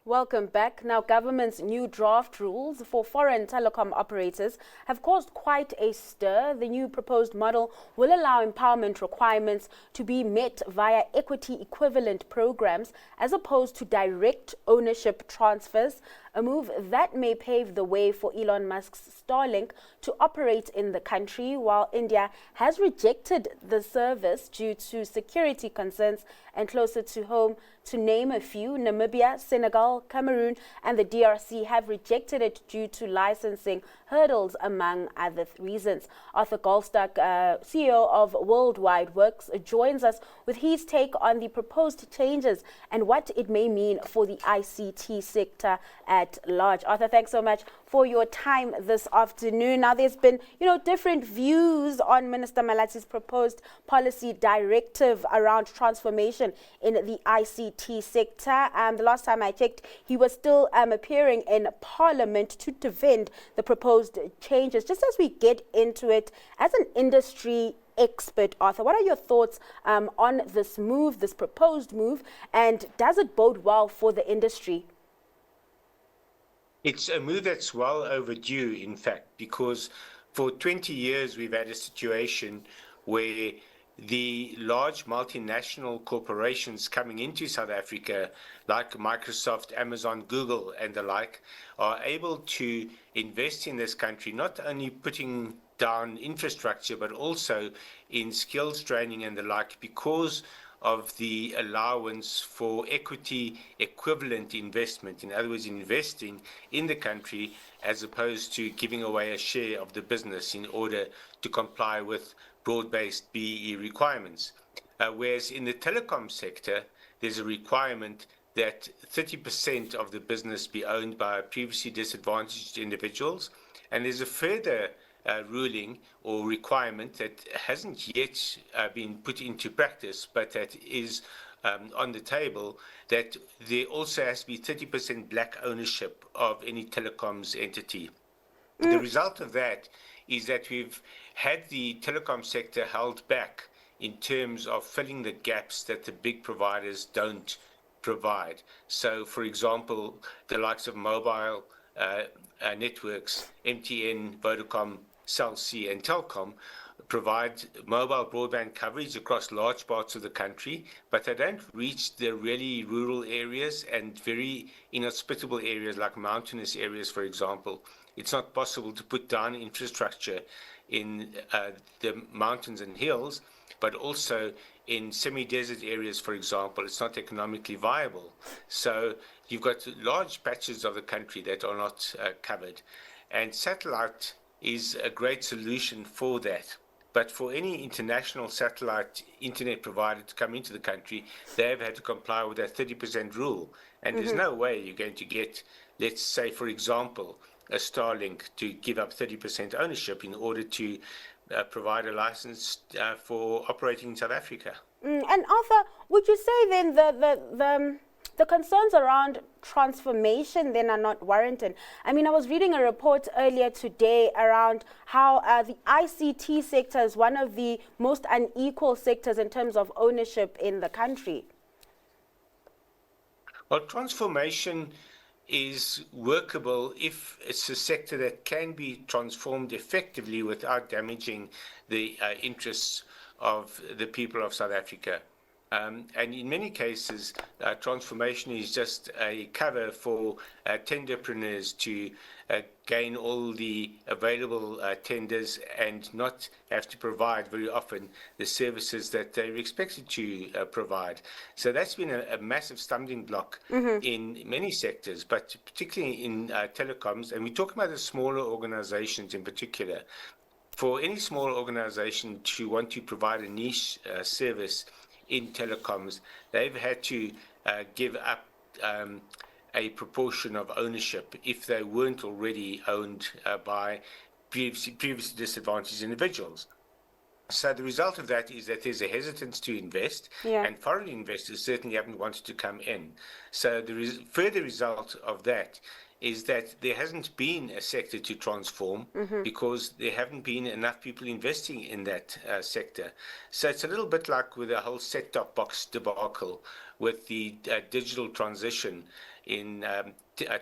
Welcome back. Now, government's new draft rules for foreign telecom operators have caused quite a stir. The new proposed model will allow empowerment requirements to be met via equity equivalent programs as opposed to direct ownership transfers, a move that may pave the way for Elon Musk's Starlink to operate in the country, while India has rejected the service due to security concerns. And closer to home, to name a few, Namibia, Senegal, Cameroon and the DRC have rejected it due to licensing hurdles, among other reasons. Arthur Goldstuck, CEO of World Wide Worx, joins us with his take on the proposed changes and what it may mean for the ICT sector at large. Arthur, thanks so much for your time this afternoon. Now, there's been, different views on Minister Malati's proposed policy directive around transformation in the ICT sector. The last time I checked, he was still appearing in Parliament to defend the proposed changes. Just as we get into it, as an industry expert, Arthur, what are your thoughts on this move, this proposed move, and does it bode well for the industry? It's a move that's well overdue, in fact, because for 20 years we've had a situation where the large multinational corporations coming into South Africa, like Microsoft, Amazon, Google, and the like, are able to invest in this country, not only putting down infrastructure, but also in skills training and the like, because of the allowance for equity equivalent investment. In other words, investing in the country as opposed to giving away a share of the business in order to comply with broad-based BEE requirements. Whereas in the telecom sector, there's a requirement that 30% of the business be owned by previously disadvantaged individuals. And there's a further ruling or requirement that hasn't yet been put into practice, but that is on the table, that there also has to be 30% black ownership of any telecoms entity. The result of that is that we've had the telecom sector held back in terms of filling the gaps that the big providers don't provide. So, for example, the likes of mobile networks, MTN, Vodacom, Cell C and Telkom, provide mobile broadband coverage across large parts of the country, but they don't reach the really rural areas and very inhospitable areas like mountainous areas, for example. It's not possible to put down infrastructure in the mountains and hills, but also in semi-desert areas, for example, it's not economically viable. So you've got large patches of the country that are not covered. And satellite is a great solution for that. But for any international satellite internet provider to come into the country, they have had to comply with that 30% rule. And there's no way you're going to get, let's say, for example, a Starlink to give up 30% ownership in order to provide a license for operating in South Africa. And Arthur, would you say then the concerns around transformation then are not warranted? I mean, I was reading a report earlier today around how the ICT sector is one of the most unequal sectors in terms of ownership in the country. Well, transformation is workable if it's a sector that can be transformed effectively without damaging the interests of the people of South Africa. And in many cases, transformation is just a cover for tenderpreneurs to gain all the available tenders and not have to provide very often the services that they're expected to provide. So that's been a massive stumbling block in many sectors, but particularly in telecoms. And we're talking about the smaller organizations in particular. For any small organization to want to provide a niche service in telecoms, they've had to give up a proportion of ownership if they weren't already owned by previously disadvantaged individuals. So the result of that is that there's a hesitance to invest, and foreign investors certainly haven't wanted to come in. So the further result of that is that there hasn't been a sector to transform because there haven't been enough people investing in that sector. So it's a little bit like with the whole set-top box debacle with the digital transition in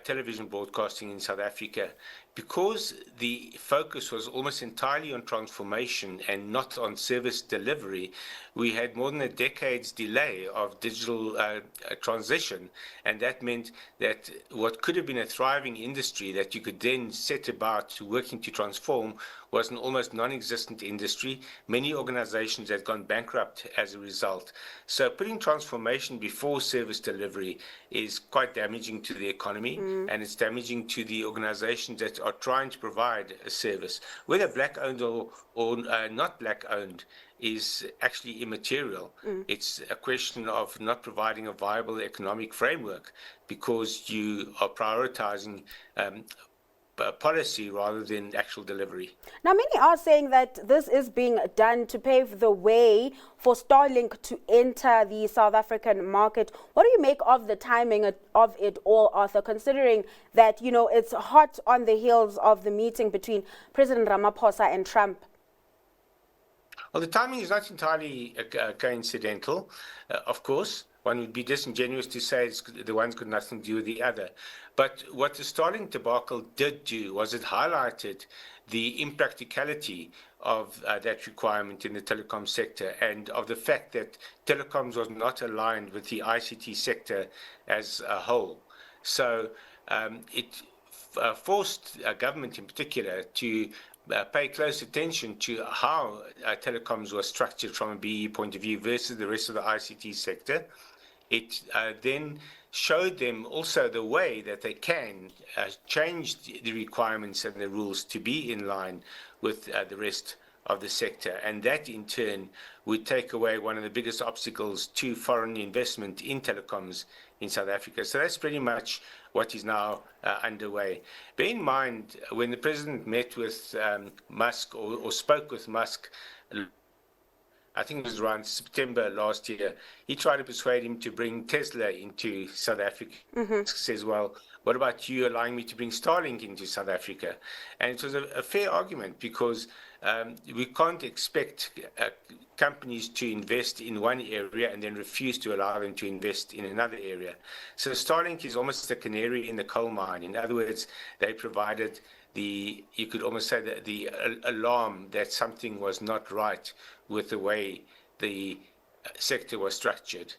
television broadcasting in South Africa, because the focus was almost entirely on transformation and not on service delivery. We had more than a decade's delay of digital transition, and that meant that what could have been a thriving industry that you could then set about working to transform was an almost non-existent industry. Many organizations had gone bankrupt as a result. So putting transformation before service delivery is quite damaging to the economy, and it's damaging to the organizations that are trying to provide a service. Whether black-owned or not black-owned is actually immaterial. It's a question of not providing a viable economic framework because you are prioritizing policy rather than actual delivery. Now, many are saying that this is being done to pave the way for Starlink to enter the South African market. What do you make of the timing of it all, Arthur, considering that, you know, it's hot on the heels of the meeting between President Ramaphosa and Trump? Well, the timing is not entirely coincidental, of course. One would be disingenuous to say the one's got nothing to do with the other. But what the Starlink debacle did do was it highlighted the impracticality of that requirement in the telecom sector, and of the fact that telecoms was not aligned with the ICT sector as a whole. So it forced government in particular to pay close attention to how telecoms were structured from a BE point of view versus the rest of the ICT sector. It then showed them also the way that they can change the requirements and the rules to be in line with the rest of the sector. And that in turn would take away one of the biggest obstacles to foreign investment in telecoms in South Africa. So that's pretty much what is now underway. Bear in mind, when the president met with Musk or spoke with Musk, I think it was around September last year, he tried to persuade him to bring Tesla into South Africa. Musk says, well, what about you allowing me to bring Starlink into South Africa? And it was a fair argument, because we can't expect companies to invest in one area and then refuse to allow them to invest in another area. So Starlink is almost a canary in the coal mine. In other words, they provided you could almost say that the alarm that something was not right with the way the sector was structured.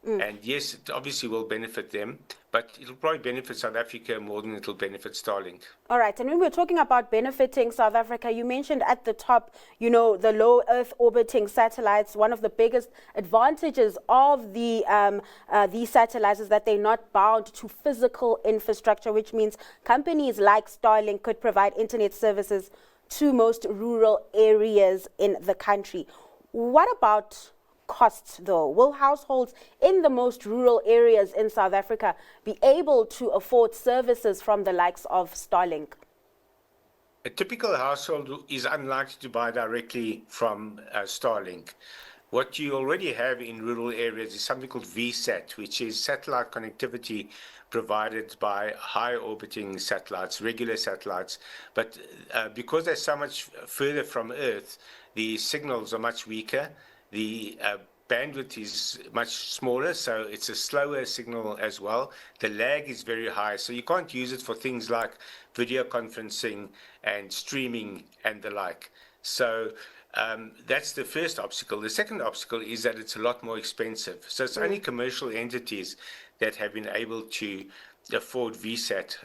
And yes, it obviously will benefit them, but it'll probably benefit South Africa more than it'll benefit Starlink. All right. And when we're talking about benefiting South Africa, you mentioned at the top, you know, the low Earth orbiting satellites. One of the biggest advantages of these satellites is that they're not bound to physical infrastructure, which means companies like Starlink could provide internet services to most rural areas in the country. What about costs, though? Will households in the most rural areas in South Africa be able to afford services from the likes of Starlink? A typical household is unlikely to buy directly from Starlink. What you already have in rural areas is something called VSAT, which is satellite connectivity provided by high orbiting satellites, regular satellites. But because they're so much further from Earth, the signals are much weaker. The bandwidth is much smaller, so it's a slower signal as well. The lag is very high, so you can't use it for things like video conferencing and streaming and the like. So that's the first obstacle. The second obstacle is that it's a lot more expensive. So it's only commercial entities that have been able to afford VSAT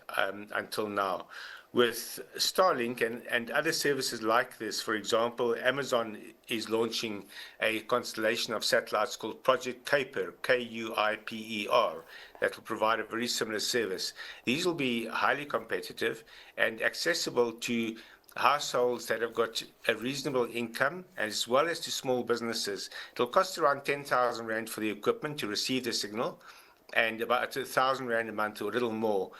until now. With Starlink and other services like this, for example, Amazon is launching a constellation of satellites called Project Kuiper, Kuiper, that will provide a very similar service. These will be highly competitive and accessible to households that have got a reasonable income, as well as to small businesses. It'll cost around 10,000 Rand for the equipment to receive the signal, and about 1,000 Rand a month or a little more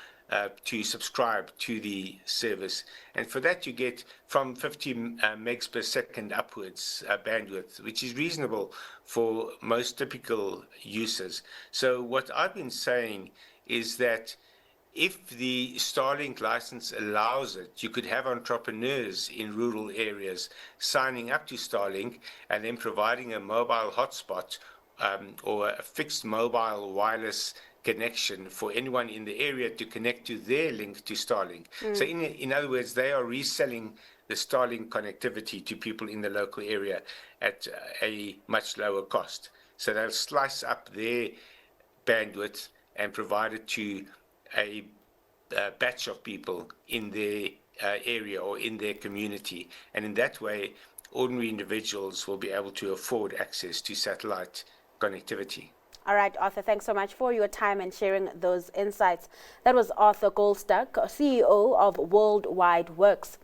to subscribe to the service. And for that you get from 50 megs per second upwards bandwidth, which is reasonable for most typical users. So what I've been saying is that if the Starlink license allows it, you could have entrepreneurs in rural areas signing up to Starlink and then providing a mobile hotspot or a fixed mobile wireless connection for anyone in the area to connect to their link to Starlink. So in other words, they are reselling the Starlink connectivity to people in the local area at a much lower cost. So they'll slice up their bandwidth and provide it to a batch of people in their area or in their community. And in that way, ordinary individuals will be able to afford access to satellite connectivity. All right, Arthur, thanks so much for your time and sharing those insights. That was Arthur Goldstuck, CEO of World Wide Worx.